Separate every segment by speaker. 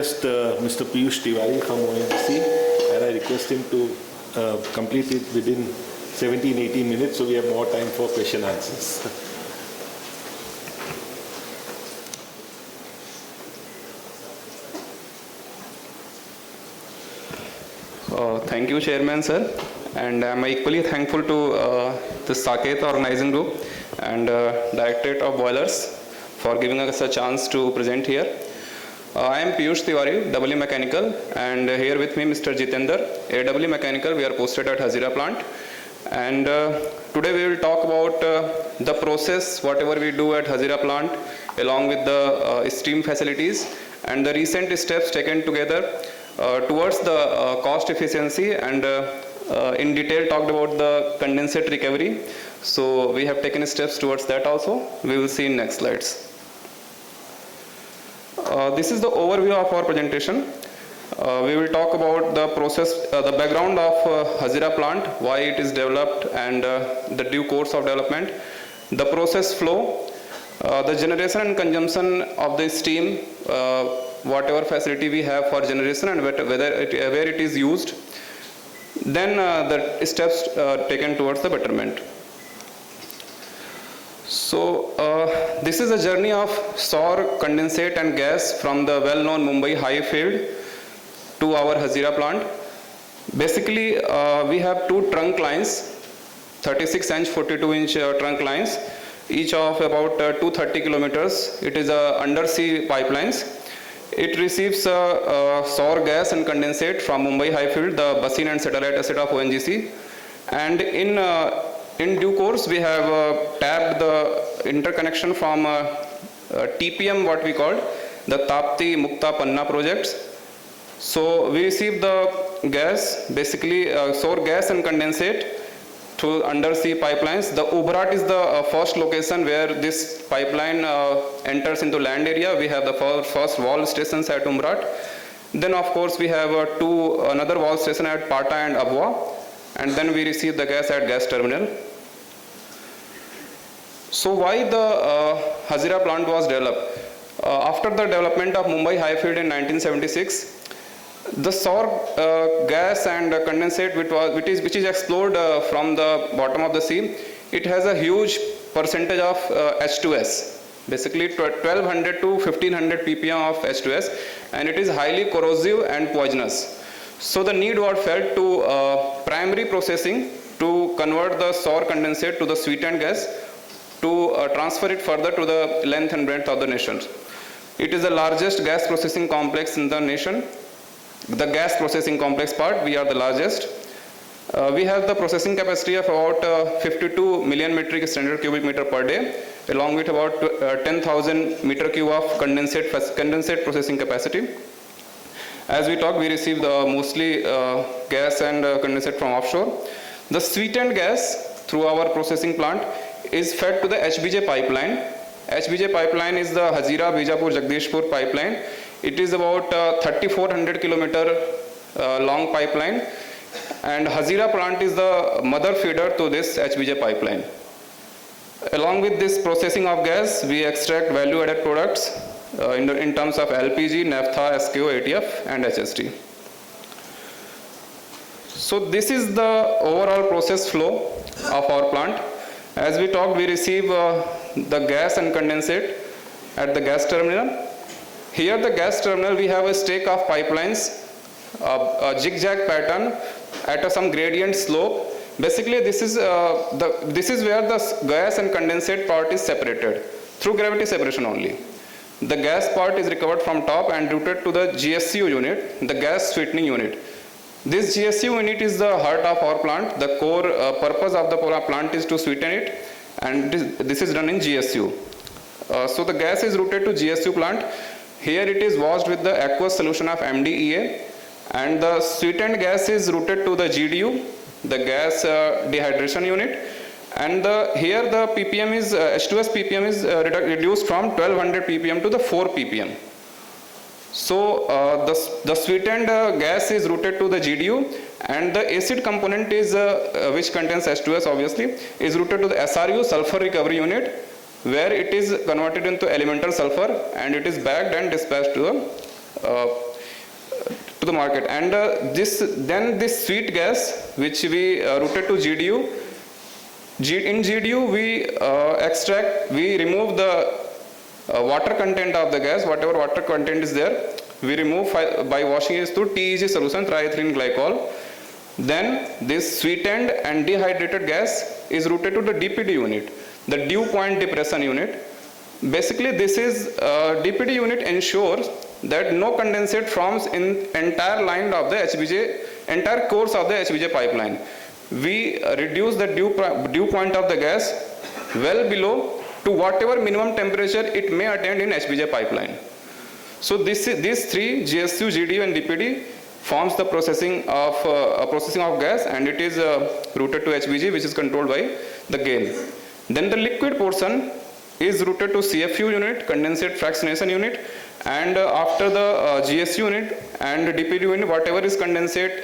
Speaker 1: Mr. Piyush Tiwari from ONGC, and I request him to complete it within 17-18 minutes so we have more time for question answers.
Speaker 2: Thank you, Chairman, sir. And I'm equally thankful to the Saket organizing group and Directorate of Boilers for giving us a chance to present here. I am Piyush Tiwari, EE Mechanical, and here with me Mr. Jitender, AEE Mechanical. We are posted at Hazira plant. And today we will talk about the process, whatever we do at Hazira plant, along with the steam facilities, and the recent steps taken together towards the cost efficiency, and in detail talked about the condensate recovery. So we have taken steps towards that also. We will see in next slides. This is the overview of our presentation. We will talk about the process, the background of Hazira plant, why it is developed, and the due course of development, the process flow, the generation and consumption of the steam, whatever facility we have for generation and where it is used, then the steps taken towards the betterment. So this is a journey of sour, condensate and gas from the well-known Mumbai high field to our Hazira plant. Basically, we have two trunk lines, 36-inch, 42-inch trunk lines, each of about 230 kilometers. It is undersea pipelines. It receives sour gas and condensate from Mumbai high field, the basin and satellite asset of ONGC. And in due course, we have tapped the interconnection from TPM, what we called the Tapti Mukta Panna projects. So we receive the gas, basically sour gas and condensate through undersea pipelines. The Ubrat is the first location where this pipeline enters into land area. We have the first valve stations at Umrat. Then of course we have another valve station at Pata and Abwa. And then we receive the gas at gas terminal. So why the Hazira plant was developed? After the development of Mumbai high field in 1976, the sour gas and condensate which is explored from the bottom of the sea, it has a huge percentage of H2S, basically 1200 to 1500 ppm of H2S, and it is highly corrosive and poisonous. So the need was felt to primary processing to convert the sour condensate to the sweetened gas to transfer it further to the length and breadth of the nation. It is the largest gas processing complex in the nation. The gas processing complex part, we are the largest. We have the processing capacity of about 52 million metric standard cubic meter per day, along with about 10,000 meter cube of condensate processing capacity. As we talk, we receive mostly gas and condensate from offshore. The sweetened gas through our processing plant is fed to the HBJ pipeline. HBJ pipeline is the Hazira Bijapur Jagdishpur pipeline. It is about 3,400 kilometer long pipeline, and Hazira plant is the mother feeder to this HBJ pipeline. Along with this processing of gas, we extract value-added products in terms of LPG, naphtha, SKO, ATF, and HSD. So this is the overall process flow of our plant. As we talked, we receive the gas and condensate at the gas terminal. Here the gas terminal, we have a stack of pipelines, a zigzag pattern at some gradient slope. Basically this is where the gas and condensate part is separated through gravity separation only. The gas part is recovered from top and routed to the GSU unit, the gas sweetening unit. This GSU unit is the heart of our plant. The core purpose of the plant is to sweeten it, and this is done in GSU. So the gas is routed to GSU plant. Here it is washed with the aqueous solution of MDEA, and the sweetened gas is routed to the GDU, the gas dehydration unit, and here the ppm is H2S ppm is reduced from 1200 ppm to the 4 ppm. So the sweetened gas is routed to the GDU, and the acid component is which contains H2S obviously is routed to the SRU, sulfur recovery unit, where it is converted into elemental sulfur and it is bagged and dispatched to the the market. And this sweet gas, which we routed to GDU. In GDU, we remove the water content of the gas, whatever water content is there, we remove by washing it through TEG solution, triethylene glycol. Then this sweetened and dehydrated gas is routed to the DPD unit, the dew point depression unit. Basically, this is DPD unit ensures that no condensate forms in entire line of the HBJ, entire course of the HBJ pipeline. We reduce the dew point of the gas well below to whatever minimum temperature it may attain in HBJ pipeline. So these three, GSU, GDU and DPD, forms the processing of gas, and it is routed to HBG, which is controlled by the GAIL. Then the liquid portion is routed to CFU unit, condensate fractionation unit, and after the GSU unit and DPD unit, whatever is condensate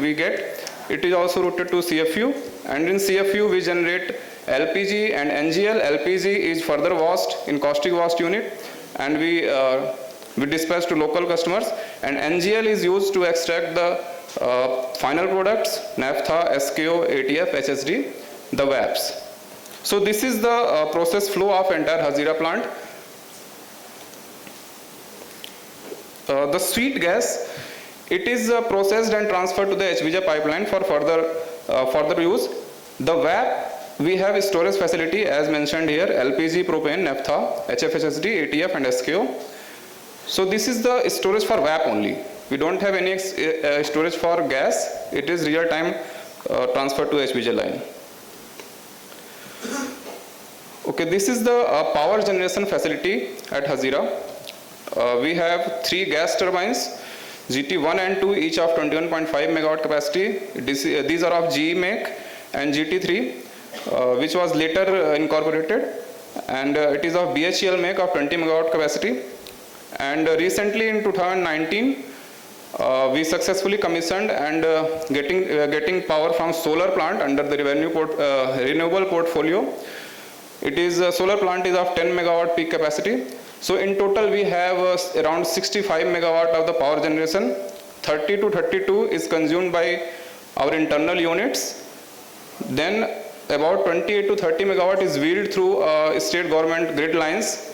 Speaker 2: we get, it is also routed to CFU, and in CFU we generate LPG and NGL. LPG is further washed in caustic wash unit, and we dispatch to local customers, and NGL is used to extract the final products, naphtha, SKO, ATF, HSD, the VAPs. So this is the process flow of entire Hazira plant. The sweet gas, it is processed and transferred to the HBJ pipeline for further use. The VAP, we have a storage facility as mentioned here, LPG, propane, naphtha, HFHSD, ATF and SKO. So this is the storage for VAP only. We don't have any storage for gas. It is real time transfer to HBJ line. Okay, this is the power generation facility at Hazira. We have 3 gas turbines, GT1 and 2, each of 21.5 megawatt capacity. These are of GE make, and GT3, which was later incorporated, and it is of BHEL make of 20 megawatt capacity. And recently in 2019, we successfully commissioned and getting power from solar plant under the renewable portfolio. It is solar plant is of 10 megawatt peak capacity. So in total we have around 65 megawatt of the power generation. 30 to 32 is consumed by our internal units. Then about 28 to 30 megawatt is wheeled through state government grid lines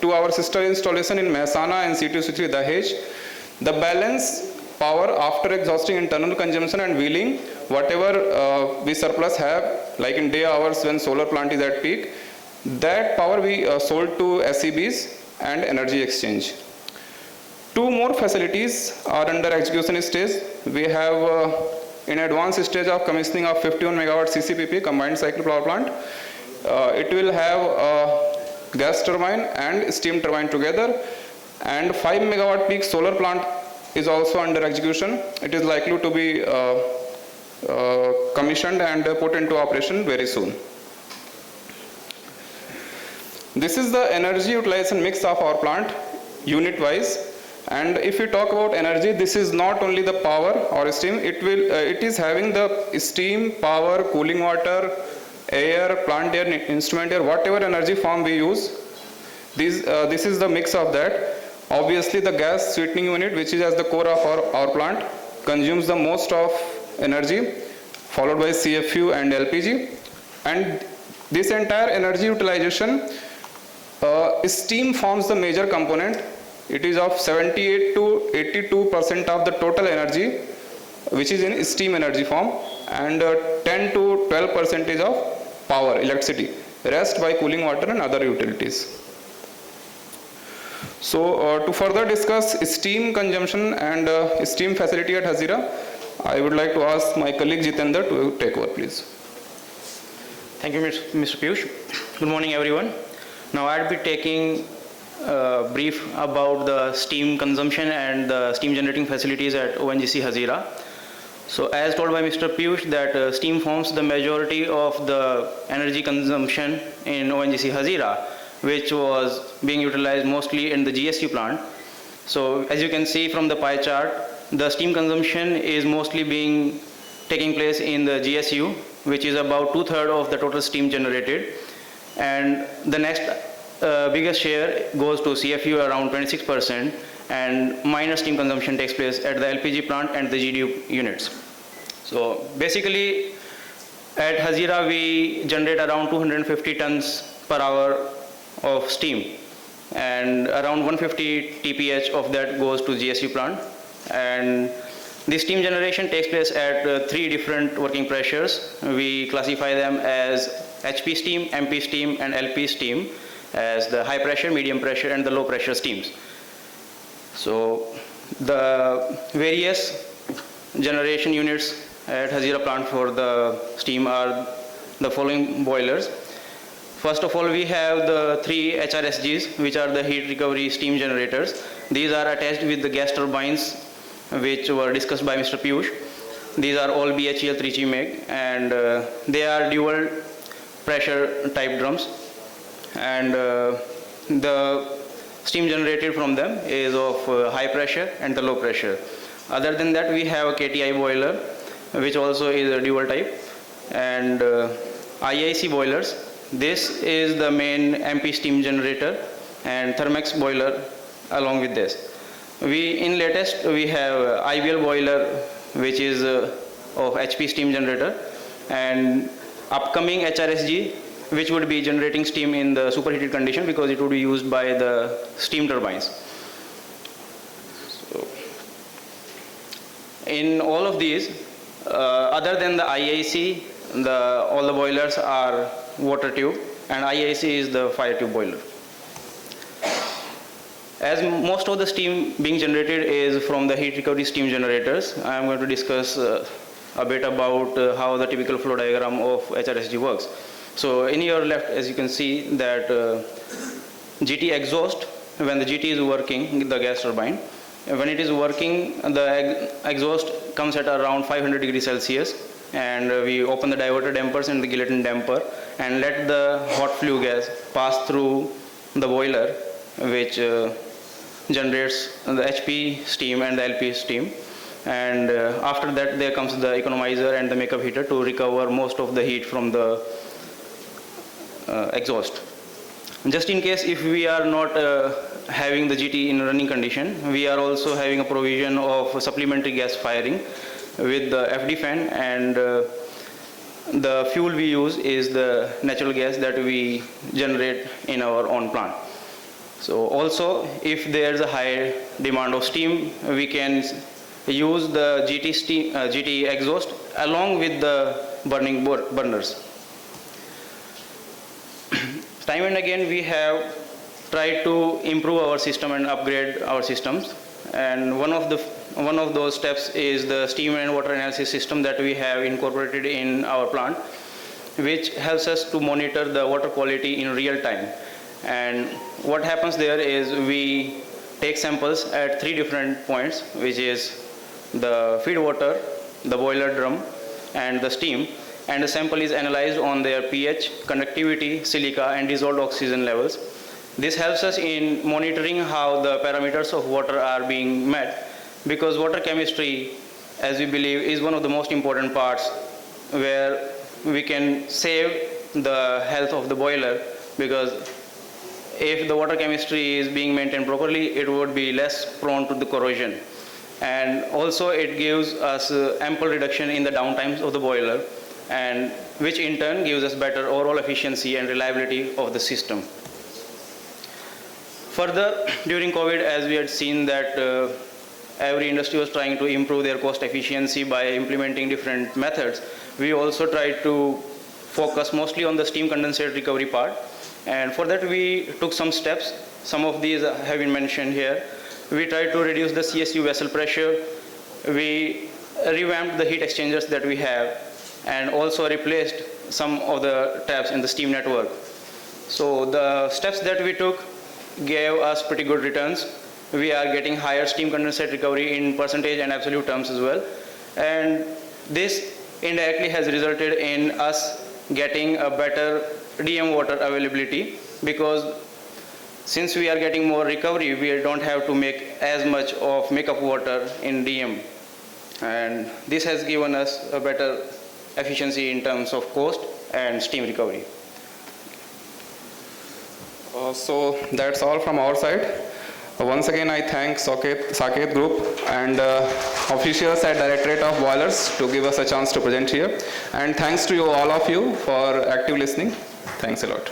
Speaker 2: to our sister installation in Mehsana and C2C3 Dahej. The balance power after exhausting internal consumption and wheeling, whatever we surplus have, like in day hours when solar plant is at peak, that power we sold to SEBs and energy exchange. 2 more facilities are under execution stage. We have in advanced stage of commissioning of 51 megawatt CCPP, combined cycle power plant. It will have gas turbine and steam turbine together, and 5 megawatt peak solar plant is also under execution. It is likely to be commissioned and put into operation very soon. This is the energy utilization mix of our plant unit wise, and if we talk about energy, this is not only the power or steam, it is having the steam, power, cooling water, air, plant air, instrument air, whatever energy form we use. This is the mix of that. Obviously the gas sweetening unit, which is as the core of our plant, consumes the most of energy, followed by CFU and LPG. And this entire energy utilization, steam forms the major component. It is of 78 to 82% of the total energy, which is in steam energy form, and 10 to 12% of power, electricity, rest by cooling water and other utilities. So to further discuss steam consumption and steam facility at Hazira, I would like to ask my colleague Jitendra to take over, please.
Speaker 3: Thank you, Mr. Piyush. Good morning, everyone. Now I'll be taking a brief about the steam consumption and the steam generating facilities at ONGC Hazira. So as told by Mr. Piyush that steam forms the majority of the energy consumption in ONGC Hazira, which was being utilized mostly in the GSU plant. So as you can see from the pie chart, the steam consumption is mostly taking place in the GSU, which is about 2/3 of the total steam generated. And the next biggest share goes to CFU, around 26%, and minor steam consumption takes place at the LPG plant and the GDU units. So basically, at Hazira we generate around 250 tons per hour of steam, and around 150 TPH of that goes to GSU plant. And this steam generation takes place at 3 different working pressures. We classify them as HP steam, MP steam, and LP steam as the high pressure, medium pressure, and the low pressure steams. So the various generation units at Hazira plant for the steam are the following boilers. First of all, we have the 3 HRSGs, which are the heat recovery steam generators. These are attached with the gas turbines, which were discussed by Mr. Piyush. These are all BHEL 3G meg, and they are dual pressure type drums, and the steam generated from them is of high pressure and the low pressure. Other than that, we have a KTI boiler, which also is a dual type, and IIC boilers. This is the main MP steam generator, and Thermex boiler along with this. In latest we have IBL boiler, which is of HP steam generator, and upcoming HRSG, which would be generating steam in the superheated condition because it would be used by the steam turbines. So, in all of these, other than the IIC, all the boilers are water tube, and IIC is the fire tube boiler. As most of the steam being generated is from the heat recovery steam generators, I am going to discuss a bit about how the typical flow diagram of HRSG works. So in your left, as you can see that GT exhaust, when the GT is working, the gas turbine, when it is working, the exhaust comes at around 500 degrees Celsius, and we open the diverter dampers and the guillotine damper and let the hot flue gas pass through the boiler, which generates the HP steam and the LP steam. And after that, there comes the economizer and the makeup heater to recover most of the heat from the exhaust. Just in case if we are not having the GT in running condition, we are also having a provision of supplementary gas firing with the FD fan, and the fuel we use is the natural gas that we generate in our own plant. So also, if there is a high demand of steam, we can use the GT exhaust along with the burning burners. Time and again, we have tried to improve our system and upgrade our systems, and one of those steps is the steam and water analysis system that we have incorporated in our plant, which helps us to monitor the water quality in real time. And what happens there is we take samples at 3 different points, which is the feed water, the boiler drum, and the steam, and the sample is analyzed on their pH, conductivity, silica, and dissolved oxygen levels. This helps us in monitoring how the parameters of water are being met, because water chemistry, as we believe, is one of the most important parts where we can save the health of the boiler, because if the water chemistry is being maintained properly, it would be less prone to the corrosion. And also it gives us ample reduction in the downtimes of the boiler, and which in turn gives us better overall efficiency and reliability of the system. Further, during COVID, as we had seen that every industry was trying to improve their cost efficiency by implementing different methods, we also tried to focus mostly on the steam condensate recovery part. And for that, we took some steps. Some of these have been mentioned here. We tried to reduce the CSU vessel pressure. We revamped the heat exchangers that we have, and also replaced some of the taps in the steam network. So the steps that we took gave us pretty good returns. We are getting higher steam condensate recovery in percentage and absolute terms as well. And this indirectly has resulted in us getting a better DM water availability, because since we are getting more recovery, we don't have to make as much of makeup water in DM. And this has given us a better efficiency in terms of cost and steam recovery.
Speaker 2: So that's all from our side. Once again, I thank Saket Group and officials at Directorate of Boilers to give us a chance to present here. And thanks to you, all of you, for active listening. Thanks a lot.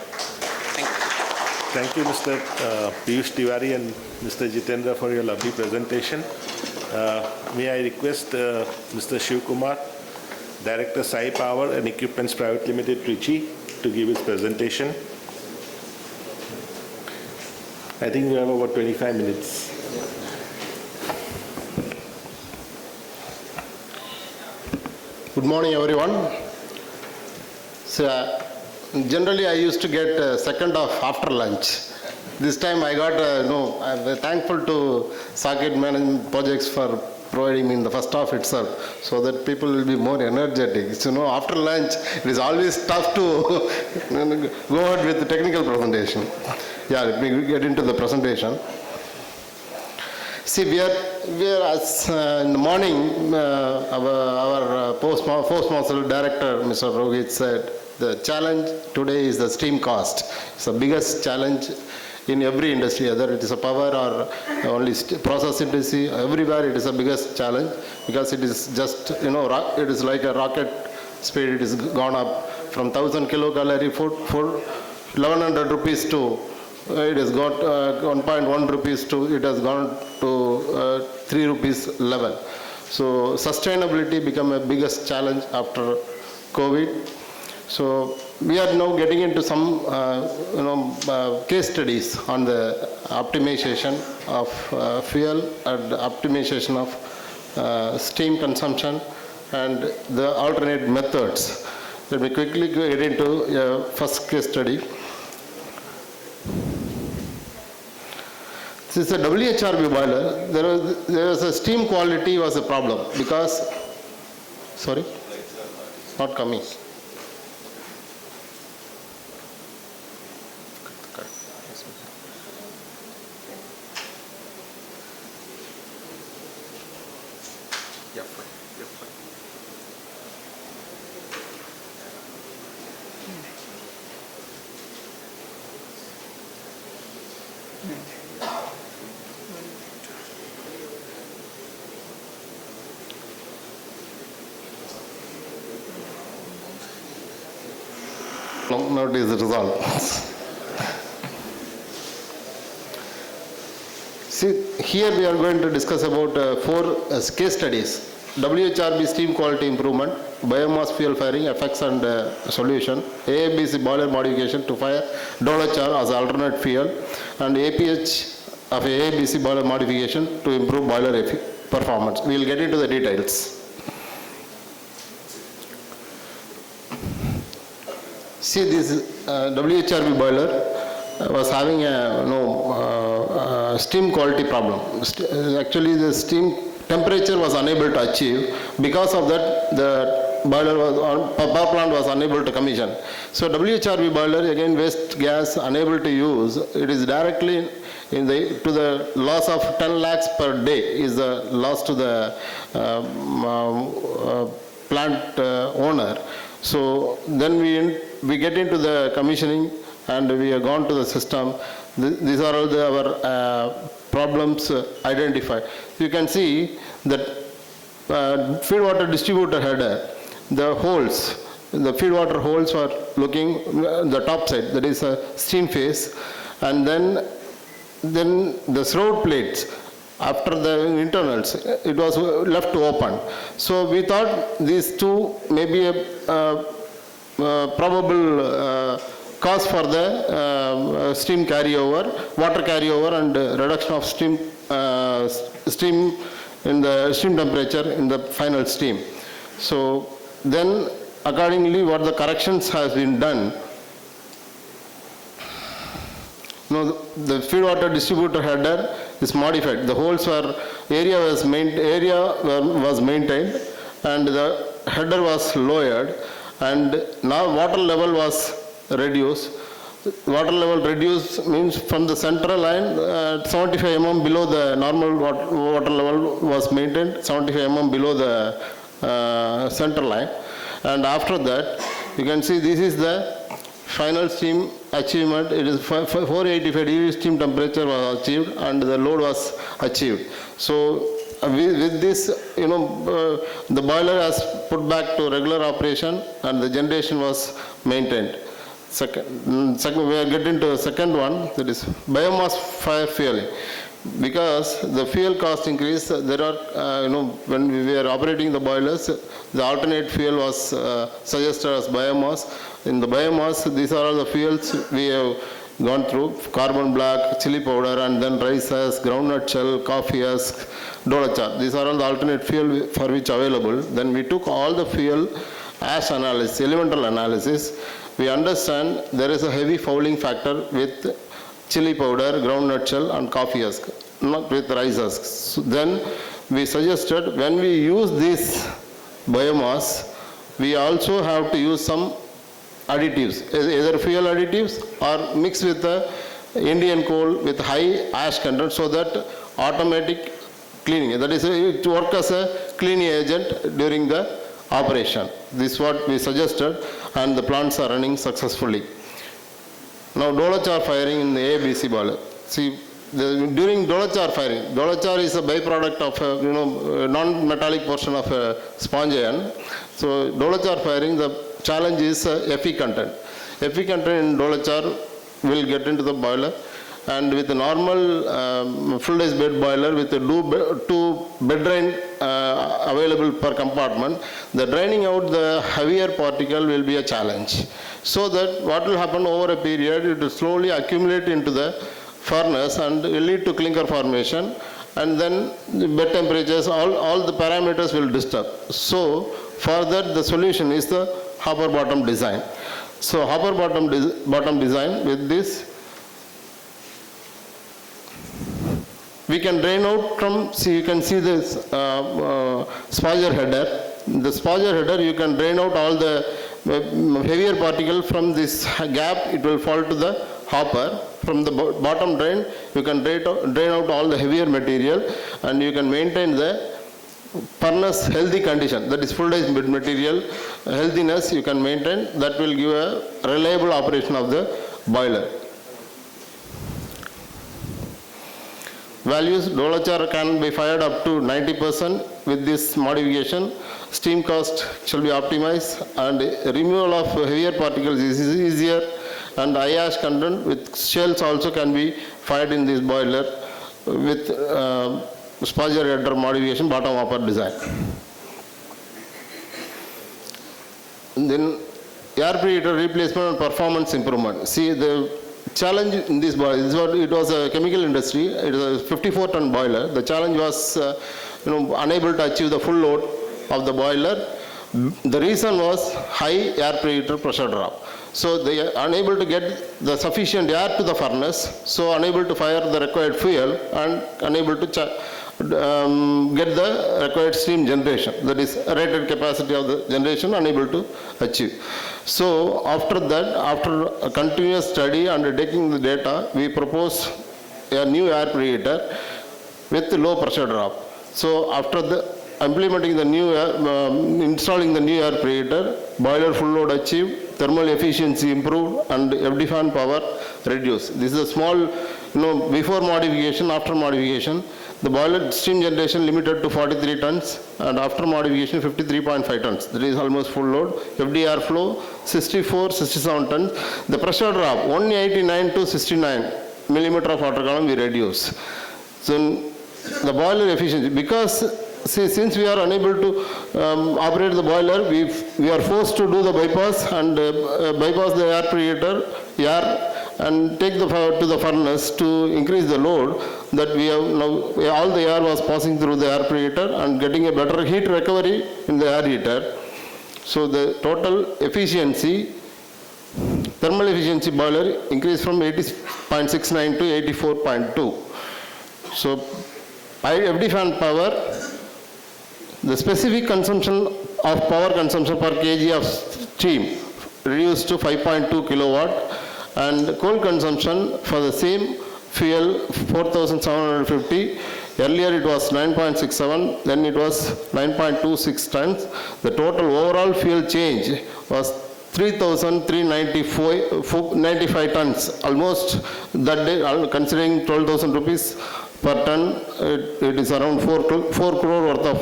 Speaker 1: Thank you, Mr. Piyush Tiwari and Mr. Jitendra, for your lovely presentation. May I request Mr. Shiv Kumar, Director Sai Power and Equipments Private Limited, Trichy, to give his presentation. I think we have about 25 minutes.
Speaker 4: Good morning, everyone. So, generally, I used to get second half after lunch. This time I got, I'm thankful to Saket Management Projects for providing me in the first half itself, so that people will be more energetic. So, after lunch, it is always tough to go ahead with the technical presentation. Yeah, let me get into the presentation. See, we are as in the morning, our postmaster director, Mr. Rohit, said the challenge today is the steam cost. It's the biggest challenge in every industry, whether it is a power or only process industry. Everywhere it is the biggest challenge, because it is just, it is like a rocket speed. It is gone up from 1,000 kilocalorie food for 1,100 rupees to it has got 1.1 rupees to, it has gone to 3 rupees level. So sustainability become a biggest challenge after COVID. So we are now getting into some case studies on the optimization of fuel and optimization of steam consumption and the alternate methods. Let me quickly get into first case study. This is a WHRB boiler. There was a steam quality was a problem because, sorry, not coming. Now it is resolved. See, here we are going to discuss about 4 case studies. WHRB steam quality improvement, biomass fuel firing effects and solution, AABC boiler modification to fire dolachar as alternate fuel, and APH of AABC boiler modification to improve boiler performance. We will get into the details. See, this WHRB boiler was having a steam quality problem. Actually, the steam temperature was unable to achieve. Because of that, the power plant was unable to commission. So WHRB boiler, again waste gas, unable to use. It is directly to the loss of 10 lakhs per day is the loss to the plant owner. So then we get into the commissioning and we have gone to the system. These are all our problems identified. You can see that feed water distributor header, the holes, the feed water holes were looking the top side, that is a steam phase, and then the throat plates, after the internals, it was left to open. So we thought these two may be a probable cause for the steam carryover, water carryover and reduction of steam in the steam temperature in the final steam. So then accordingly what the corrections has been done. The feed water distributor header is modified. The holes were, area was maintained and the header was lowered, and now water level was reduced. Water level reduced means from the central line 75 mm below the normal water level was maintained, 75 mm below the center line, and after that you can see this is the final steam achievement, it is 485 degrees steam temperature was achieved and the load was achieved. So with this, the boiler has put back to regular operation and the generation was maintained. Second, we are getting to the second one, that is biomass fire fueling. Because the fuel cost increase, there are, when we were operating the boilers, the alternate fuel was suggested as biomass. In the biomass, these are all the fuels we have gone through: carbon black, chili powder, and then rice husk, groundnut shell, coffee husk, dolachar. These are all the alternate fuel for which available. Then we took all the fuel ash analysis, elemental analysis. We understand there is a heavy fouling factor with chili powder, groundnut shell, and coffee husk, not with rice husk. So then we suggested, when we use this biomass, we also have to use some additives, either fuel additives or mix with the Indian coal with high ash content, so that automatic cleaning, that is, it works as a cleaning agent during the operation. This is what we suggested, and the plants are running successfully. Now, dolachar firing in the ABC boiler. See, during dolachar firing, dolachar is a byproduct of a non-metallic portion of a sponge iron. So, dolachar firing, the challenge is Fe content. Fe content in dolachar will get into the boiler, and with a normal full-size bed boiler with two bed drain available per compartment, the draining out the heavier particle will be a challenge. So that what will happen over a period, it will slowly accumulate into the furnace and will lead to clinker formation, and then the bed temperatures, all the parameters will disturb. So for that, the solution is the hopper bottom design. So hopper bottom design, with this we can drain out from, see, you can see this spoiler header. The spoiler header, you can drain out all the heavier particle from this gap, it will fall to the hopper. From the bottom drain, you can drain out all the heavier material, and you can maintain the furnace healthy condition, that is full-size bed material healthiness you can maintain. That will give a reliable operation of the boiler. Values: dolachar can be fired up to 90% with this modification. Steam cost shall be optimized, and removal of heavier particles is easier, and high ash content with shells also can be fired in this boiler with spoiler header modification, bottom hopper design. And then air preheater replacement and performance improvement. See, the challenge in this boiler, it was a chemical industry, it was a 54-ton boiler. The challenge was unable to achieve the full load of the boiler. The reason was high air preheater pressure drop. So they are unable to get the sufficient air to the furnace, so unable to fire the required fuel and unable to get the required steam generation, that is rated capacity of the generation, unable to achieve. So after that, after a continuous study and taking the data, we propose a new air preheater with low pressure drop. So after implementing the new installing the new air preheater, boiler full load achieved, thermal efficiency improved, and FD fan power reduced. This is a small, before modification, after modification. The boiler steam generation limited to 43 tons, and after modification 53.5 tons. That is almost full load. FD air flow 67 tons. The pressure drop 189 to 69 millimeter of water column we reduce. So the boiler efficiency, because see, since we are unable to operate the boiler, we are forced to do the bypass and bypass the air preheater and take the power to the furnace to increase the load. That we have now, all the air was passing through the air preheater and getting a better heat recovery in the air heater. So the total efficiency, thermal efficiency boiler increased from 80.69 to 84.2. So FD fan power, the specific consumption of power consumption per kg of steam reduced to 5.2 kilowatt, and coal consumption for the same fuel 4,750. Earlier it was 9.67, then it was 9.26 tons. The total overall fuel change was 3,395 tons, almost that day, considering 12,000 rupees per ton, it is around 4 crore worth of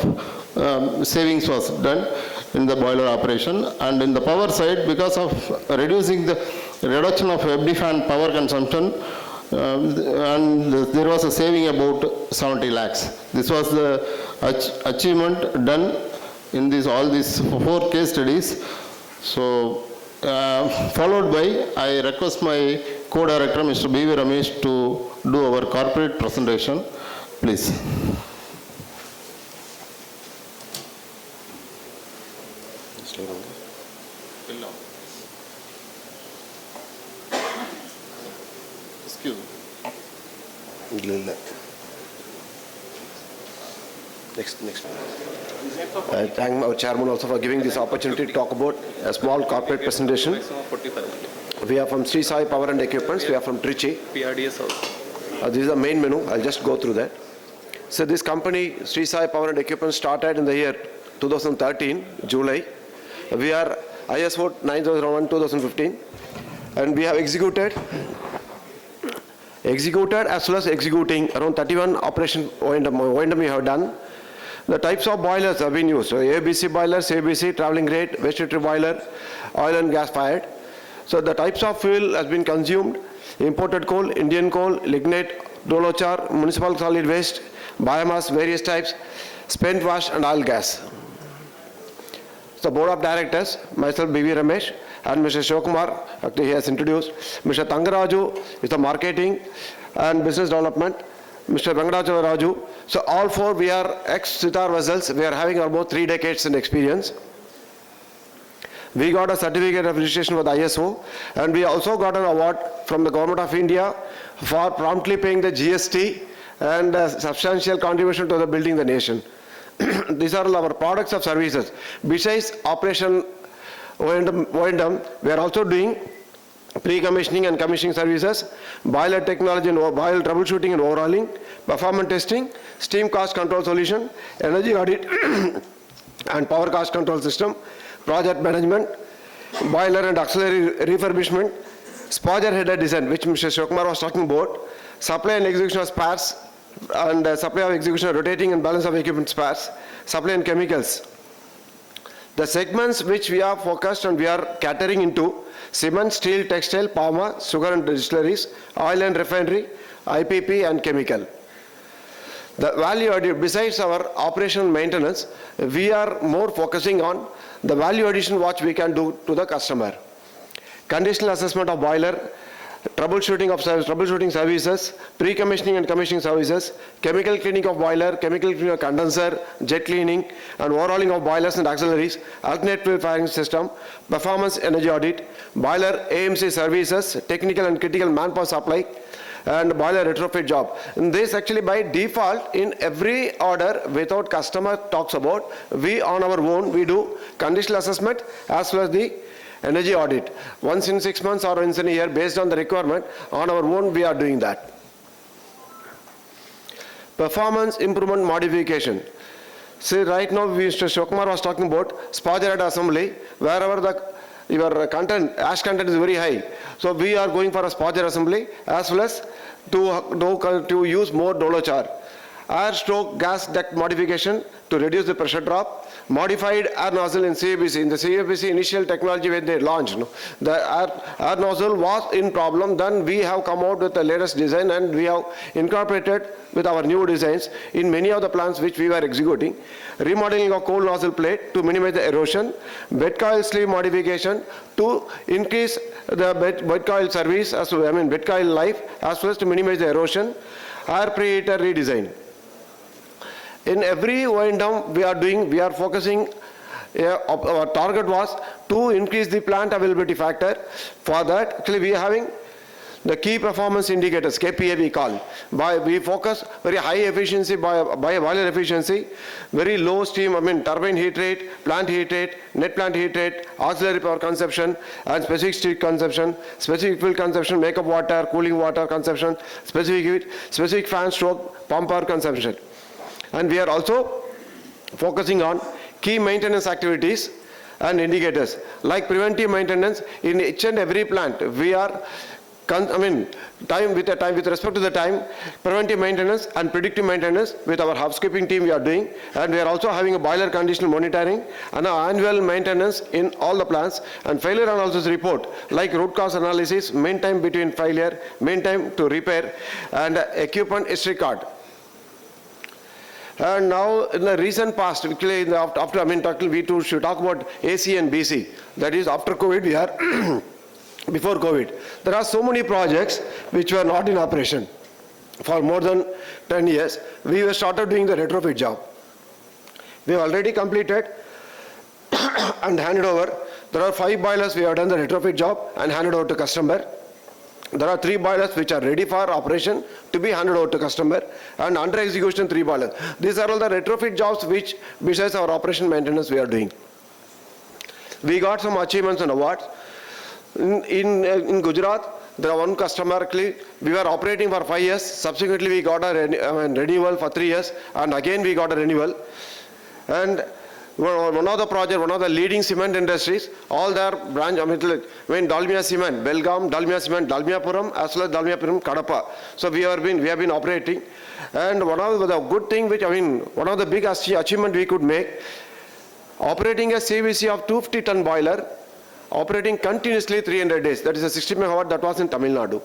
Speaker 4: savings was done in the boiler operation. And in the power side, because of reduction of FD fan power consumption, and there was a saving about 70 lakhs. This was the achievement done in all these 4 case studies. So, followed by, I request my co-director, Mr. B.V. Ramesh, to do our corporate presentation. Please. Excuse me.
Speaker 5: Next. I thank our chairman also for giving this opportunity to talk about a small corporate presentation. We are from Sri Sai Power and Equipments. We are from Trichy.
Speaker 2: PRDS also.
Speaker 5: This is the main menu. I'll just go through that. So this company, Sri Sai Power and Equipments, started in the year 2013, July. We are ISO 9001-2015, and we have executed as well as executing around 31 operation O&M we have done. The types of boilers have been used. So ABC boilers, ABC, traveling grade, waste heat boiler, oil and gas fired. So the types of fuel has been consumed: imported coal, Indian coal, lignite, dolochar, municipal solid waste, biomass, various types, spent wash and oil gas. So board of directors, myself B.V. Ramesh and Mr. Shivakumar, actually he has introduced. Mr. Tangaraju is the marketing and business development. Mr. Venkatachala Raju. So all 4 we are ex-Sitar vessels. We are having about 3 decades in experience. We got a certificate of registration with ISO, and we also got an award from the Government of India for promptly paying the GST and substantial contribution to the building the nation. These are our products of services. Besides operation O&M, we are also doing pre-commissioning and commissioning services, boiler technology and boiler troubleshooting and overhauling, performance testing, steam cost control solution, energy audit and power cost control system, project management, boiler and auxiliary refurbishment, spodger header design, which Mr. Shivakumar was talking about, supply and execution of spares, and supply of execution of rotating and balance of equipment spares, supply and chemicals. The segments which we are focused and we are catering into: cement, steel, textile, pharma, sugar and distilleries, oil and refinery, IPP and chemical. The value added, besides our operational maintenance, we are more focusing on the value addition what we can do to the customer. Conditional assessment of boiler, troubleshooting services, pre-commissioning and commissioning services, chemical cleaning of boiler, chemical cleaning of condenser, jet cleaning and overhauling of boilers and auxiliaries, alternate fuel firing system, performance energy audit, boiler AMC services, technical and critical manpower supply, and boiler retrofit job. And this actually by default in every order without customer talks about, we on our own we do conditional assessment as well as the energy audit. Once in 6 months or once in a year based on the requirement, on our own we are doing that. Performance improvement modification. See, right now Mr. Shivakumar was talking about spodger head assembly, wherever your content, ash content is very high. So we are going for a spodger assembly as well as to use more dolochar. Air stroke gas duct modification to reduce the pressure drop. Modified air nozzle in CABC. In the CABC initial technology when they launched, the air nozzle was in problem. Then we have come out with the latest design and we have incorporated with our new designs in many of the plants which we were executing. Remodeling of coal nozzle plate to minimize the erosion. Bed coil sleeve modification to increase the bed coil service, bed coil life as well as to minimize the erosion. Air preheater redesign. In every O&M we are focusing, our target was to increase the plant availability factor. For that, actually we are having the key performance indicators, KPI we call. We focus very high efficiency by boiler efficiency, very low steam, turbine heat rate, plant heat rate, net plant heat rate, auxiliary power consumption, and specific steam consumption, specific fuel consumption, makeup water, cooling water consumption, specific heat, specific fan stroke, pump power consumption. And we are also focusing on key maintenance activities and indicators. Like preventive maintenance, in each and every plant, we are with respect to the time, preventive maintenance and predictive maintenance with our housekeeping team we are doing, and we are also having a boiler condition monitoring and annual maintenance in all the plants, and failure analysis report like root cause analysis, mean time between failure, mean time to repair, and equipment history card. And now in the recent past, we too should talk about AC and BC. That is after COVID, we are before COVID. There are so many projects which were not in operation for more than 10 years. We were started doing the retrofit job. We have already completed and handed over. There are 5 boilers we have done the retrofit job and handed over to customer. There are 3 boilers which are ready for operation to be handed over to customer, and under execution 3 boilers. These are all the retrofit jobs which besides our operation maintenance we are doing. We got some achievements and awards. In Gujarat, there are one customer, we were operating for 5 years, subsequently we got a renewal for 3 years, and again we got a renewal. And one of the project, one of the leading cement industries, all their branch, when Dalmia Cement, Belgaum, Dalmia Cement, Dalmiapuram, as well as Dalmiapuram, Kadapa. So we have been operating. And one of the good thing which, one of the big achievement we could make, operating a CVC of 250-ton boiler, operating continuously 300 days. That is a 60 megawatt that was in Tamil Nadu.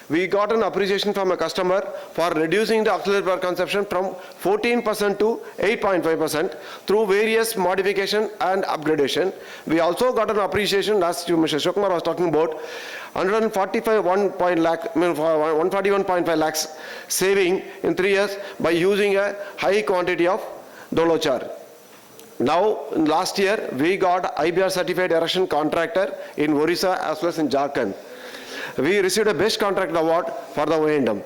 Speaker 5: We got an appreciation from a customer for reducing the auxiliary power consumption from 14% to 8.5% through various modification and upgradation. We also got an appreciation, as Mr. Shukumar was talking about, 141.5 lakhs saving in 3 years by using a high quantity of Dolochar. Now, last year, we got IBR certified erection contractor in Orissa as well as in Jharkhand. We received a best contract award for the O&M.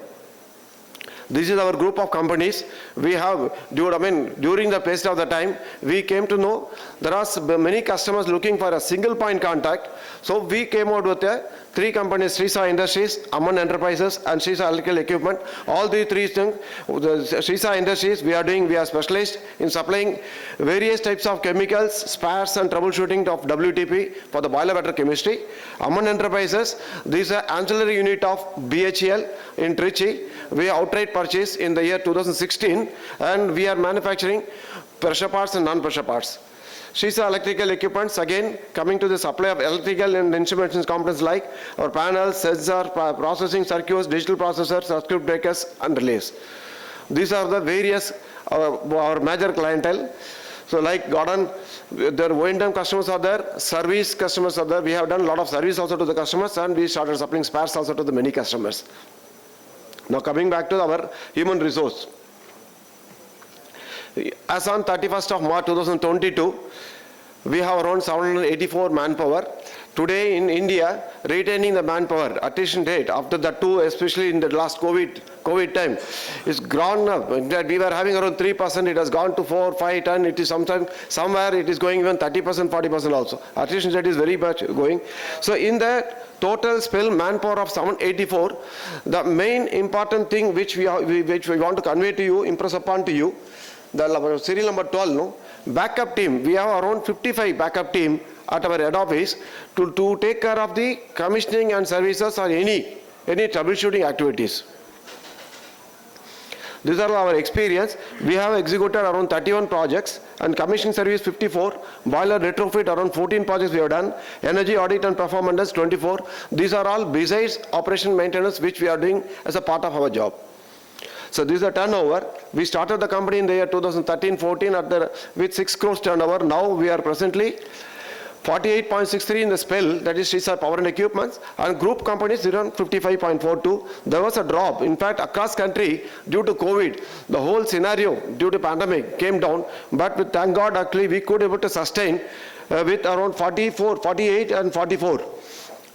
Speaker 5: This is our group of companies. We have, during the pace of the time, we came to know there are many customers looking for a single point contact. So we came out with 3 companies, Srisa Industries, Amman Enterprises, and Srisa Electrical Equipment. All the 3 things, Srisa Industries, we are specialized in supplying various types of chemicals, spares and troubleshooting of WTP for the boiler water chemistry. Amman Enterprises, this is an ancillary unit of BHEL in Trichy. We outright purchased in the year 2016, and we are manufacturing pressure parts and non-pressure parts. Srisa Electrical Equipments, again coming to the supply of electrical and instrumentation components like our panels, sensor, processing circuits, digital processors, circuit breakers and relays. These are the various our major clientele. So like Gordon, their O&M customers are there, service customers are there. We have done a lot of service also to the customers, and we started supplying spares also to the many customers. Now coming back to our human resource. As on 31st of March 2022, we have around 784 manpower. Today in India, retaining the manpower, attrition rate after the 2, especially in the last COVID time, is gone up. In fact, we were having around 3%, it has gone to 4, 5, 10, it is somewhere it is going even 30%, 40% also. Attrition rate is very much going. So in the total spill manpower of 784, the main important thing which we want to convey to you, impress upon to you, the serial number 12, no? Backup team. We have around 55 backup team at our head office to take care of the commissioning and services or any troubleshooting activities. These are our experience. We have executed around 31 projects and commissioning service 54, boiler retrofit around 14 projects we have done, energy audit and performance 24. These are all besides operation maintenance which we are doing as a part of our job. So this is a turnover. We started the company in the year 2013-14 with 6 crores turnover. Now we are presently 48.63 in the spill, that is Srisa Power and Equipments, and group companies around 55.42. There was a drop. In fact, across country, due to COVID, the whole scenario due to pandemic came down, but with, thank God, actually we could able to sustain with around 44, 48 and 44.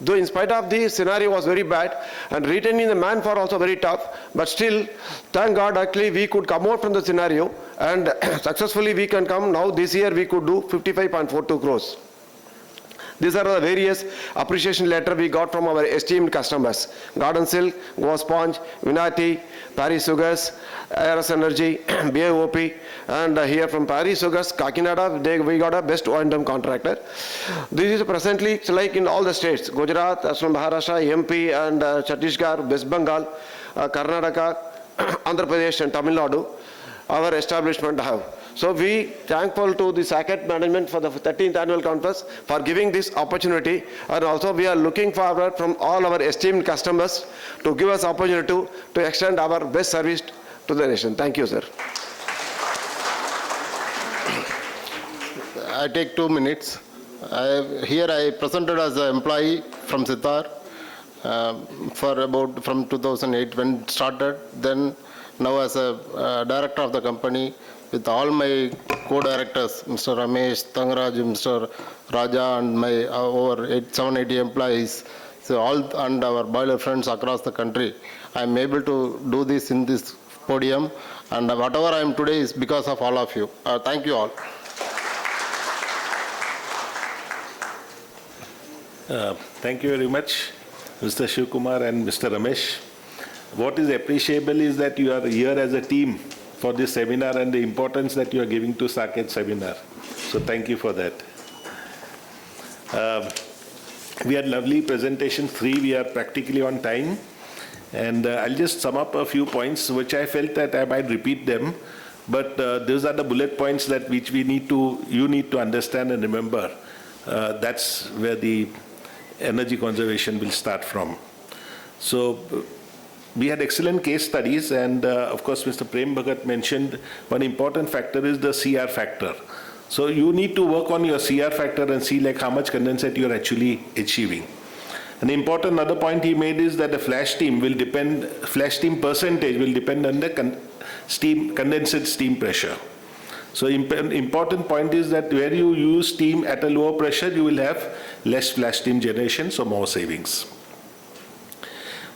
Speaker 5: Though in spite of the scenario was very bad and retaining the manpower also very tough, but still, thank God, actually we could come out from the scenario and successfully we can come now. This year we could do 55.42 crores. These are the various appreciation letter we got from our esteemed customers. Garden Silk, Goa Sponge, Vinati, Paris Sugars, ARS Energy, BAOP, and here from Paris Sugars, Kakinada, we got a best O&M contractor. This is presently, it's like in all the states, Gujarat, Assam, Maharashtra, MP, and Chhattisgarh, West Bengal, Karnataka, Andhra Pradesh, and Tamil Nadu, our establishment have. So we thankful to the SACET management for the 13th annual conference for giving this opportunity, and also we are looking forward from all our esteemed customers to give us opportunity to extend our best service to the nation. Thank you, sir.
Speaker 4: I take 2 minutes. Here I presented as an employee from Sitar for about from 2008 when it started. Then now as a director of the company with all my co-directors, Mr. Ramesh, Tangraj, Mr. Raja, and my over 780 employees, so all and our boiler friends across the country, I am able to do this in this podium, and whatever I am today is because of all of you. Thank you all.
Speaker 1: Thank you very much, Mr. Shiv Kumar and Mr. Ramesh. What is appreciable is that you are here as a team for this seminar and the importance that you are giving to SACET seminar. So thank you for that. We had lovely presentation 3. We are practically on time. And I'll just sum up a few points which I felt that I might repeat them. But those are the bullet points that which you need to understand and remember. That's where the energy conservation will start from. So we had excellent case studies, and of course Mr. Prem Bhagat mentioned one important factor is the CR factor. So you need to work on your CR factor and see like how much condensate you are actually achieving. An important other point he made is that the flash steam percentage will depend on the condensate steam pressure. So important point is that where you use steam at a lower pressure, you will have less flash steam generation, so more savings.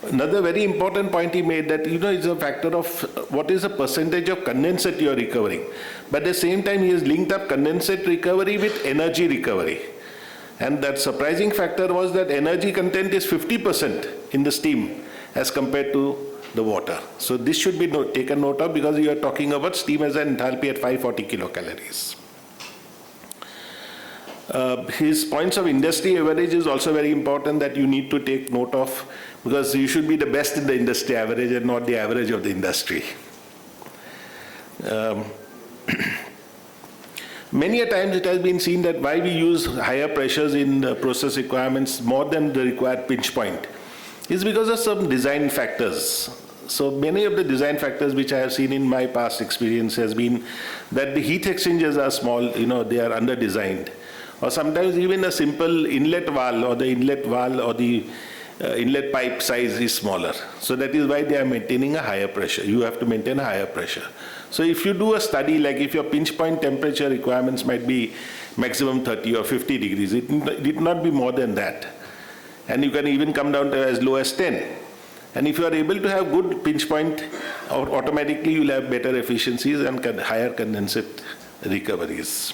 Speaker 1: Another very important point he made that, it's a factor of what is the percentage of condensate you are recovering. But at the same time, he has linked up condensate recovery with energy recovery. And that surprising factor was that energy content is 50% in the steam as compared to the water. So this should be taken note of because you are talking about steam as an enthalpy at 540 kilocalories. His points of industry average is also very important that you need to take note of, because you should be the best in the industry average and not the average of the industry. Many a times it has been seen that why we use higher pressures in the process requirements more than the required pinch point is because of some design factors. So many of the design factors which I have seen in my past experience has been that the heat exchangers are small, they are under-designed. Or sometimes even a simple inlet valve or the inlet pipe size is smaller. So that is why they are maintaining a higher pressure. You have to maintain a higher pressure. So if you do a study, like if your pinch point temperature requirements might be maximum 30 or 50 degrees, it need not be more than that. And you can even come down to as low as 10. And if you are able to have good pinch point, automatically you will have better efficiencies and higher condensate recoveries.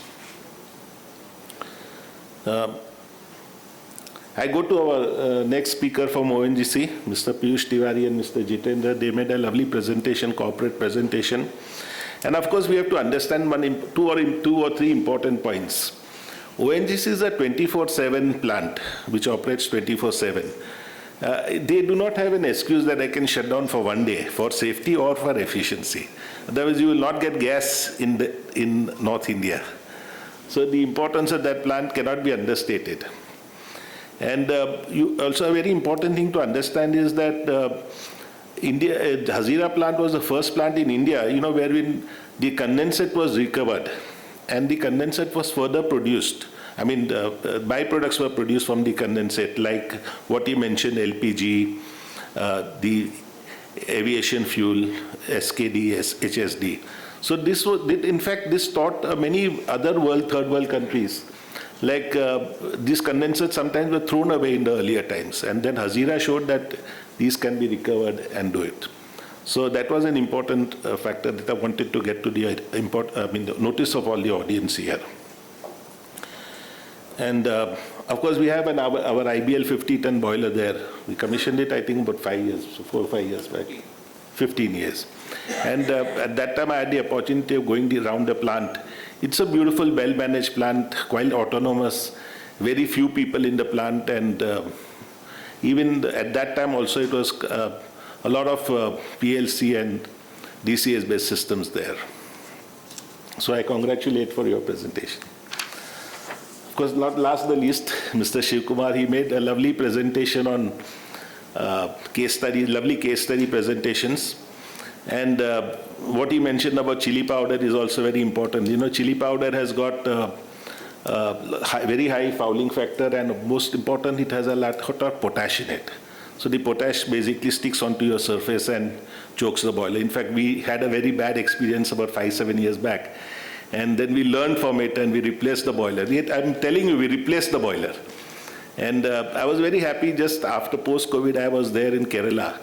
Speaker 1: I go to our next speaker from ONGC, Mr. Piyush Tiwari and Mr. Jitendra. They made a lovely presentation, corporate presentation. And of course, we have to understand two or three important points. ONGC is a 24/7 plant, which operates 24/7. They do not have an excuse that I can shut down for one day for safety or for efficiency. Otherwise, you will not get gas in North India. So the importance of that plant cannot be understated. And also a very important thing to understand is that Hazira plant was the first plant in India, wherein the condensate was recovered and the condensate was further produced. I mean, the byproducts were produced from the condensate, like what you mentioned, LPG, the aviation fuel, SKD, HSD. So this was, in fact, this taught many other third world countries, like these condensates sometimes were thrown away in the earlier times. And then Hazira showed that these can be recovered and do it. So that was an important factor that I wanted to get to the notice of all the audience here. And Of course, we have our IBL 50-ton boiler there. We commissioned it, I think, about 5 years, so 4 or 5 years back. 15 years. And at that time, I had the opportunity of going around the plant. It's a beautiful, well-managed plant, quite autonomous, very few people in the plant, and even at that time also it was a lot of PLC and DCS-based systems there. So I congratulate for your presentation. Of course, not last the least, Mr. Shiv Kumar, he made a lovely presentation on case studies, lovely case study presentations. And what he mentioned about chili powder is also very important. You know, chili powder has got very high fouling factor, and most important, it has a lot of potash in it. So the potash basically sticks onto your surface and chokes the boiler. In fact, we had a very bad experience about 5-7 years back. And then we learned from it and we replaced the boiler. I'm telling you, we replaced the boiler. And I was very happy. Just after post-COVID, I was there in Kerala.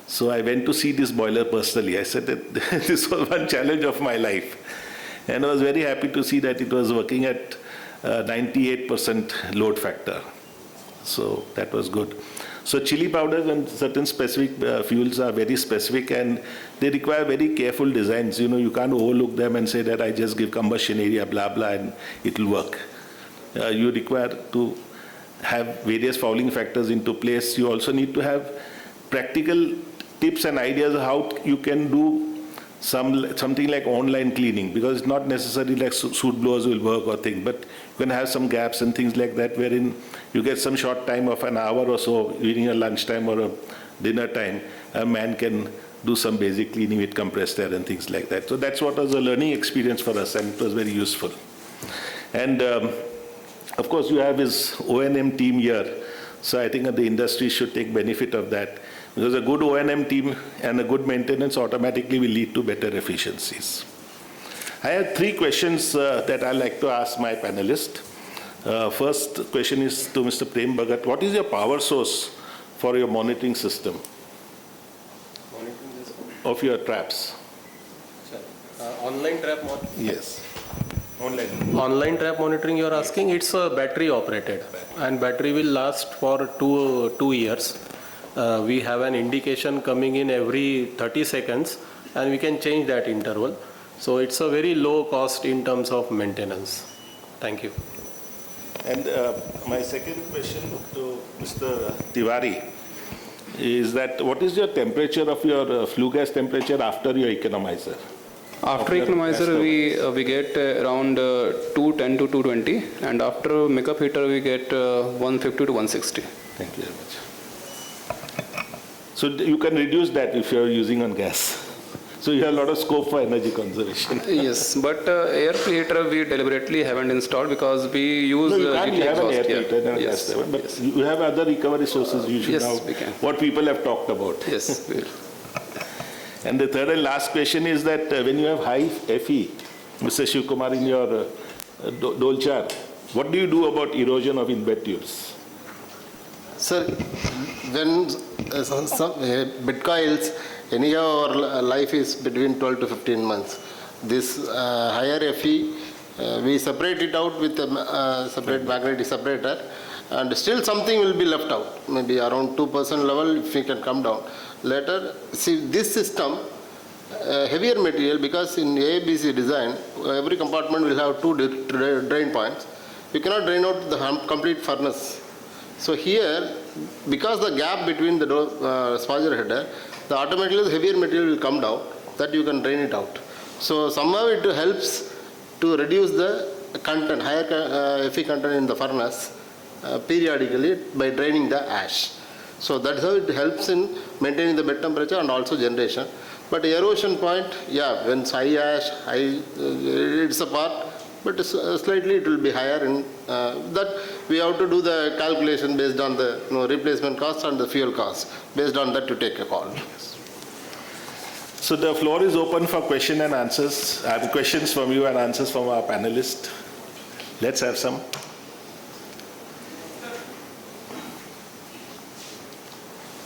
Speaker 1: So I went to see this boiler personally. I said that this was one challenge of my life. And I was very happy to see that it was working at 98% load factor. So that was good. So chili powders and certain specific fuels are very specific, and they require very careful designs. You know, you can't overlook them and say that I just give combustion area, blah, blah, and it will work. You require to have various fouling factors into place. You also need to have practical tips and ideas how you can do something like online cleaning, because it's not necessarily like soot blowers will work or thing, but you can have some gaps and things like that wherein you get some short time of an hour or so during a lunchtime or a dinner time, a man can do some basic cleaning with compressed air and things like that. So that's what was a learning experience for us, and it was very useful. And of course, you have his O&M team here, so I think that the industry should take benefit of that. Because a good O&M team and a good maintenance automatically will lead to better efficiencies. I have 3 questions that I'd like to ask my panelists. First question is to Mr. Prem Bhagat. What is your power source for your monitoring system? Of your traps?
Speaker 6: Online trap monitoring?
Speaker 1: Yes. Online.
Speaker 6: Online trap monitoring you are asking, it's battery operated, and battery will last for two years. We have an indication coming in every 30 seconds, and we can change that interval. So it's a very low cost in terms of maintenance. Thank you.
Speaker 1: And my second question to Mr. Tiwari is that what is your temperature of your flue gas temperature after your economizer?
Speaker 2: After economizer, we get around 210 to 220, and after makeup heater, we get 150 to 160.
Speaker 1: Thank you very much. So you can reduce that if you're using on gas. So you have a lot of scope for energy conservation.
Speaker 2: Yes, but air heater we deliberately haven't installed because we use
Speaker 1: No, you can't have an air
Speaker 2: yeah.
Speaker 1: filter and a gas turbine, but
Speaker 2: yes.
Speaker 1: you have other recovery sources you should
Speaker 2: Yes,
Speaker 1: know
Speaker 2: we can.
Speaker 1: what people have talked about.
Speaker 2: Yes, we will.
Speaker 1: And the third and last question is that when you have high FE, Mr. Shiv Kumar, in your Dolchar, what do you do about erosion of inbed tubes?
Speaker 4: Sir, when some bed coils, anyhow our life is between 12 to 15 months. This higher FE, we separate it out with a separate magnetic separator, and still something will be left out, maybe around 2% level if we can come down. Later, see this system, heavier material, because in ABC design, every compartment will have 2 drain points. You cannot drain out the complete furnace. So here, because the gap between the spoiler header, the automatically the heavier material will come down, that you can drain it out. So somehow it helps to reduce the content, higher Fe content in the furnace periodically by draining the ash. So that's how it helps in maintaining the bed temperature and also generation. But erosion point, yeah, when it's high ash, it's a part, but slightly it will be higher in that we have to do the calculation based on the replacement cost and the fuel cost. Based on that to take a call.
Speaker 1: So the floor is open for question and answers. I have questions from you and answers from our panelists. Let's have some.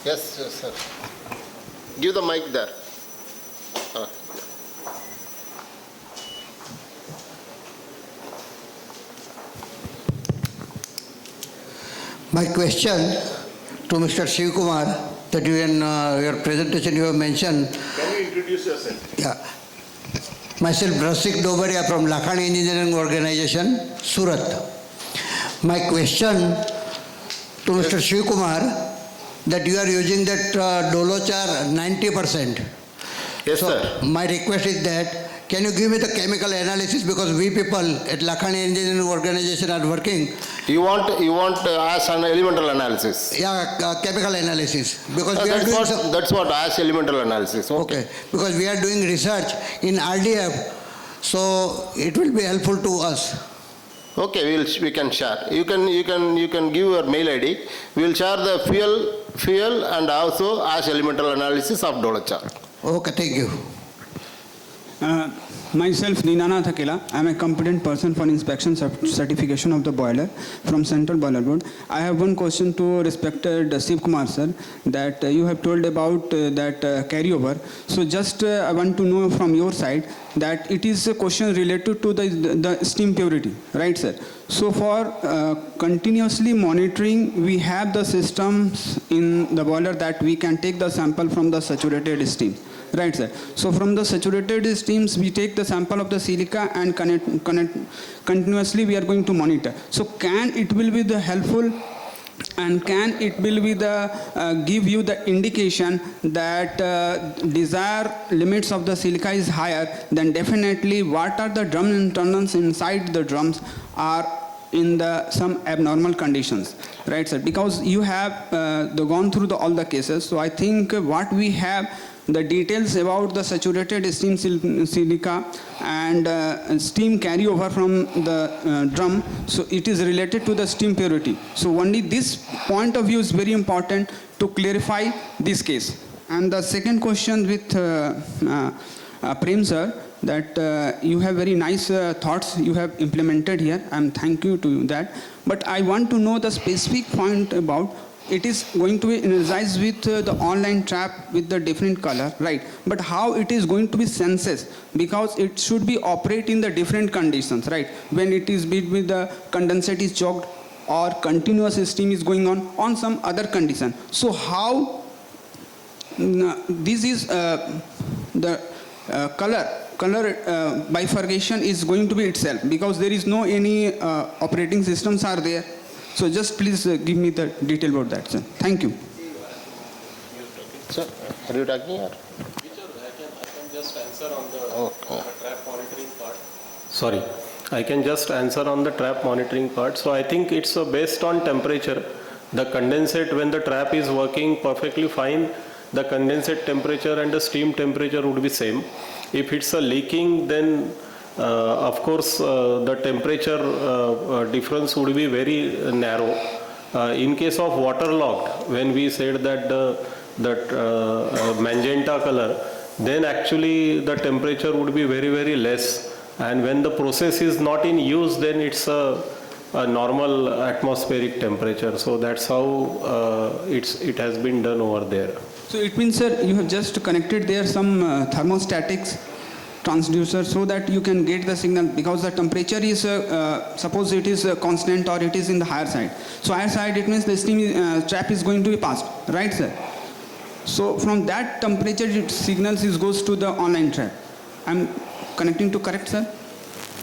Speaker 4: Yes, yes, sir. Give the mic there.
Speaker 7: My question to Mr. Shiv Kumar, that you in your presentation you have mentioned.
Speaker 1: Can you introduce yourself?
Speaker 7: Yeah. Myself, Rasik Dobaria from Lakhani Engineering Organization, Surat. My question to Mr. Shiv Kumar, that you are using that Dolochar 90%.
Speaker 4: Yes,
Speaker 7: So
Speaker 4: sir.
Speaker 7: my request is that, can you give me the chemical analysis, because we people at Lakhani Engineering Organization are working.
Speaker 4: You want as an elemental analysis.
Speaker 7: Yeah, chemical analysis, because we are doing some.
Speaker 4: That's what as elemental analysis.
Speaker 7: Okay, because we are doing research in RDF, so it will be helpful to us.
Speaker 4: Okay, we can share. You can give your mail ID. We will share the fuel and also as elemental analysis of Dolachar.
Speaker 7: Okay, thank you.
Speaker 8: Myself, Dinana Thakela. I am a competent person for inspection certification of the boiler from Central Boiler Board. I have one question to respected Shiv Kumar sir, that you have told about that carryover. So just I want to know from your side that it is a question related to the steam purity, right sir? So for continuously monitoring, we have the systems in the boiler that we can take the sample from the saturated steam. Right, sir. So from the saturated steams, we take the sample of the silica and continuously we are going to monitor. So can it will be the helpful, and can it will be the give you the indication that desired limits of the silica is higher, then definitely what are the drum internals inside the drums are in the some abnormal conditions, right, sir? Because you have gone through all the cases. So I think what we have, the details about the saturated steam silica and steam carryover from the drum, so it is related to the steam purity. So only this point of view is very important to clarify this case. And the second question with Prem sir, that you have very nice thoughts you have implemented here, and thank you to that. But I want to know the specific point about it is going to be energized with the online trap with the different color, right? But how it is going to be senses, because it should be operate in the different conditions, right? When it is bit with the condensate is choked or continuous steam is going on some other condition. So how this is the color bifurcation is going to be itself, because there is no any operating systems are there. So just please give me the detail about that, sir. Thank you.
Speaker 4: Sir, are you talking or?
Speaker 6: I can just answer on the trap monitoring part. Sorry, I can just answer on the trap monitoring part. So I think it's based on temperature. The condensate, when the trap is working perfectly fine, the condensate temperature and the steam temperature would be same. If it's a leaking, then of course the temperature difference would be very narrow. In case of waterlogged, when we said that that magenta color, then actually the temperature would be very, very less. And when the process is not in use, then it's a normal atmospheric temperature. So that's how it has been done over there.
Speaker 8: So it means, sir, you have just connected there some thermostatics transducer so that you can get the signal, because the temperature is suppose it is constant or it is in the higher side. So higher side, it means the steam trap is going to be passed, right, sir? So from that temperature, it signals goes to the online trap. I'm connecting to correct, sir?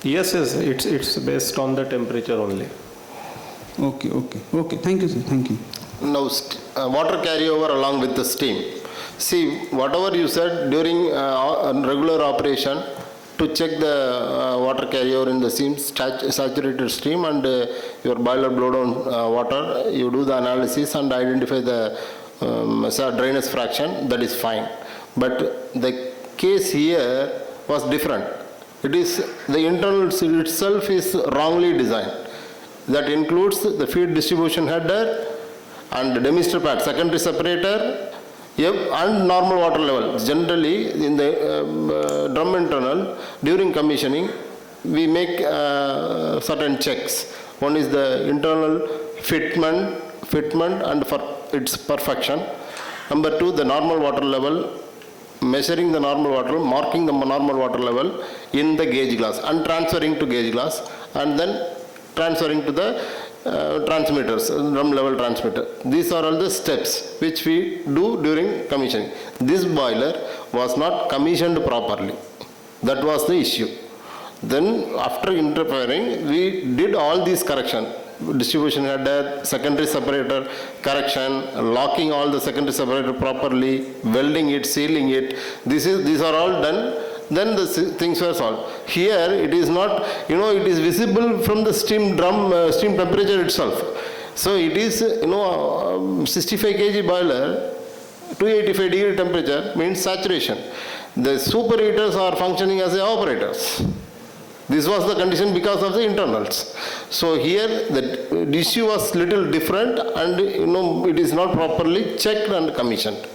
Speaker 6: Yes, it's based on the temperature only.
Speaker 8: Okay. Thank you, sir. Thank you.
Speaker 4: Now, water carryover along with the steam. See, whatever you said during regular operation to check the water carryover in the steam, saturated stream and your boiler blow down water, you do the analysis and identify the drainage fraction, that is fine. But the case here was different. It is the internal itself is wrongly designed. That includes the feed distribution header and demister pad, secondary separator, and normal water level. Generally, in the drum internal, during commissioning, we make certain checks. One is the internal fitment and for its perfection. Number two, the normal water level, measuring the normal water, marking the normal water level in the gauge glass and transferring to gauge glass, and then transferring to the transmitters, drum level transmitter. These are all the steps which we do during commissioning. This boiler was not commissioned properly. That was the issue. Then after interfering, we did all these correction. Distribution header, secondary separator correction, locking all the secondary separator properly, welding it, sealing it. These are all done. Then the things were solved. Here it is not, it is visible from the steam drum, steam temperature itself. So it is, 65 kg boiler, 285 degree temperature means saturation. The superheaters are functioning as operators. This was the condition because of the internals. So here the issue was little different, and it is not properly checked and commissioned.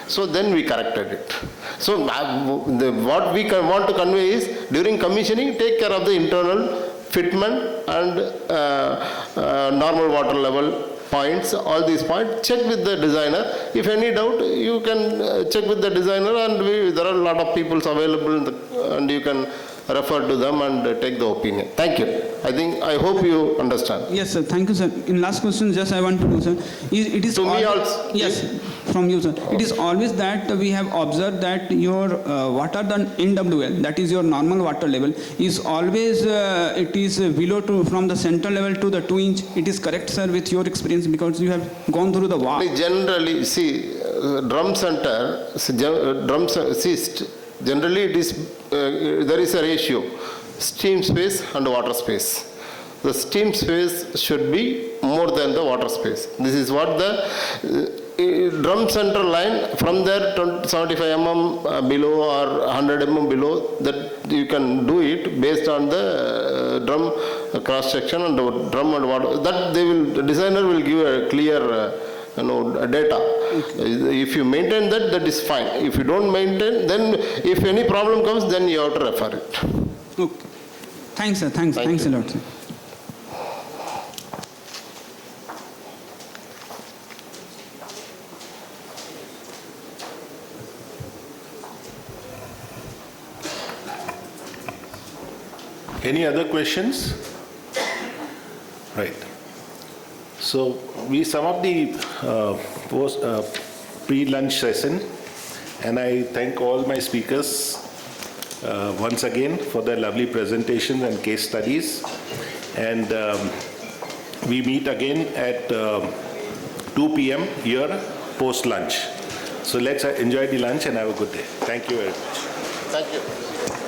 Speaker 4: So then we corrected it. So what we want to convey is, during commissioning, take care of the internal fitment and normal water level points, all these points, check with the designer. If any doubt, you can check with the designer, and there are a lot of people available, and you can refer to them and take the opinion. Thank you. I hope you understand.
Speaker 8: Yes, sir. Thank you, sir. In last question, just I want to know, sir. It is
Speaker 4: To me
Speaker 8: always,
Speaker 4: also?
Speaker 8: yes, from you, sir. It is always that we have observed that your water done NWL, that is your normal water level, is always it is below from the central level to the 2 inch. It is correct, sir, with your experience, because you have gone through the war.
Speaker 4: Generally, see, drum center, generally it is, there is a ratio, steam space and water space. The steam space should be more than the water space. This is what the drum center line, from there 75 mm below or 100 mm below, that you can do it based on the drum cross section and the drum and water. That the designer will give a clear data. If you maintain that, that is fine. If you don't maintain, then if any problem comes, then you have to refer it.
Speaker 8: Okay. Thanks, sir. Thanks a lot, sir.
Speaker 1: Any other questions? Right. So we sum up the pre-lunch session, and I thank all my speakers once again for their lovely presentations and case studies. And we meet again at 2 p.m. here post-lunch. So let's enjoy the lunch and have a good day. Thank you very much.
Speaker 4: Thank you.